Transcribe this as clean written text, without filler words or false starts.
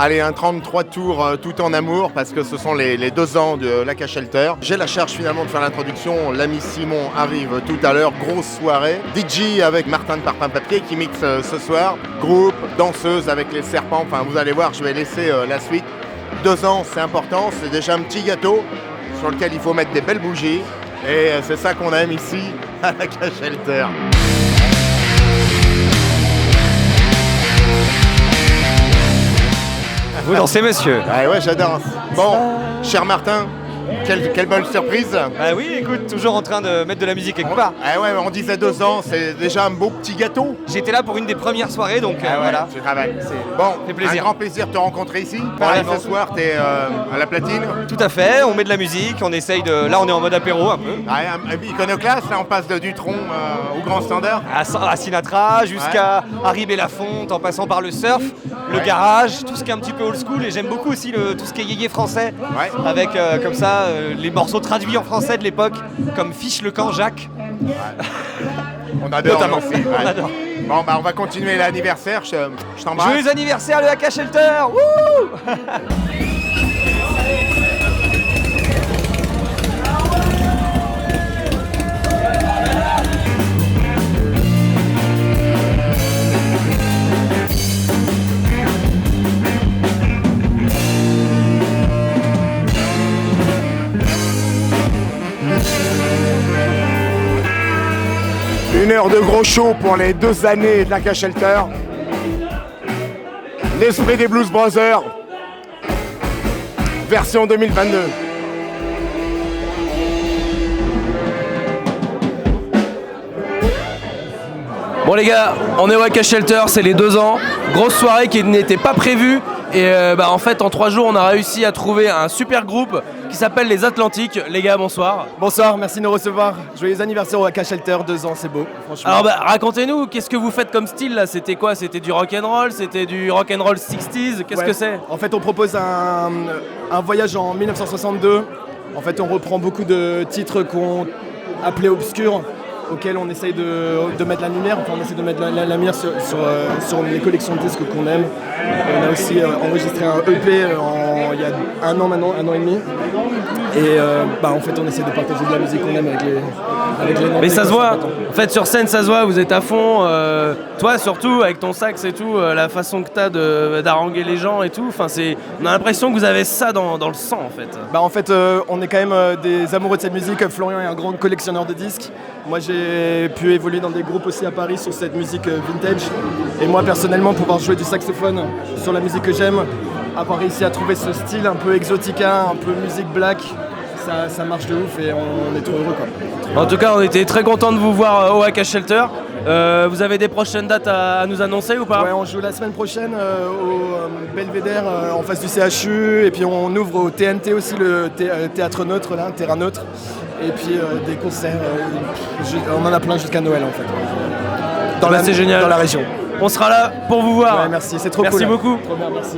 Allez, un 33 tours tout en amour parce que ce sont les 2 ans de l'Aka Shelter. J'ai la charge finalement de faire l'introduction. L'ami Simon arrive tout à l'heure, grosse soirée. DJ avec Martin de Parpaing Papier qui mixe ce soir. Groupe, danseuse avec les serpents. Enfin, vous allez voir, je vais laisser la suite. 2 ans, c'est important. C'est déjà un petit gâteau sur lequel il faut mettre des belles bougies. Et c'est ça qu'on aime ici à l'Aka Shelter. Vous dansez, monsieur? Ouais, j'adore. Bon, cher Martin, quelle bonne surprise. Bah oui, écoute, toujours en train de mettre de la musique quelque part. Ah ouais, on disait 2 ans, c'est déjà un beau petit gâteau. J'étais là pour une des premières soirées, donc voilà. Tu travailles. Bon, fait plaisir. Un grand plaisir de te rencontrer ici. Pareil, ce soir, t'es à la platine. Tout à fait, on met de la musique, on essaye de... Là, on est en mode apéro un peu. Ouais, iconoclaste, là, on passe de Dutronc au Grand Standard. À Sinatra, jusqu'à Harry Belafonte, en passant par le surf, le garage, tout ce qui est un petit peu old school. Et j'aime beaucoup aussi tout ce qui est yéyé français, avec comme ça les morceaux traduits en français de l'époque, comme Fiche le camp Jacques. Ouais. On adore notamment aussi. On adore. Bon, bah on va continuer l'anniversaire, je t'embrasse. Joyeux anniversaire le Aka Shelter. Wouh. Une heure de gros show pour les 2 années de l'Aka Shelter. L'esprit des Blues Brothers, version 2022. Bon les gars, on est au Aka Shelter, c'est les 2 ans. Grosse soirée qui n'était pas prévue. Et en fait en 3 jours on a réussi à trouver un super groupe qui s'appelle les Atlantiques. Les gars, bonsoir. Bonsoir, merci de nous recevoir. Joyeux anniversaire au Aka Shelter, 2 ans, c'est beau, franchement. Alors racontez-nous, qu'est-ce que vous faites comme style là? C'était quoi? C'était du rock'n'roll? C'était du rock'n'roll 60s? Qu'est-ce que c'est? En fait on propose un voyage en 1962. En fait on reprend beaucoup de titres qu'on appelait obscurs, auxquels on essaye de mettre la lumière, enfin on essaie de mettre la lumière sur les collections de disques qu'on aime. On a aussi enregistré un EP il y a 1 an maintenant, 1 an et demi. Et en fait on essaie de partager de la musique qu'on aime avec les Nantais. Mais ça se voit, en fait sur scène ça se voit, vous êtes à fond, toi surtout avec ton sax et tout, la façon que t'as d'haranguer les gens et tout, enfin on a l'impression que vous avez ça dans le sang en fait. En fait on est quand même des amoureux de cette musique. Florian est un grand collectionneur de disques. Moi j'ai pu évoluer dans des groupes aussi à Paris sur cette musique vintage. Et moi personnellement pouvoir jouer du saxophone sur la musique que j'aime, avoir réussi à trouver ce style un peu exotica, un peu musique black, ça marche de ouf et on est trop heureux quoi. En tout cas on était très contents de vous voir au Aka Shelter. Vous avez des prochaines dates à nous annoncer ou pas? Ouais, on joue la semaine prochaine au Belvédère en face du CHU et puis on ouvre au TNT aussi, le Théâtre Neutre, là, Terrain Neutre. Et puis des concerts, on en a plein jusqu'à Noël en fait. C'est génial. Dans la région. On sera là pour vous voir. Ouais, merci, c'est trop cool. Merci beaucoup. Trop bien, merci.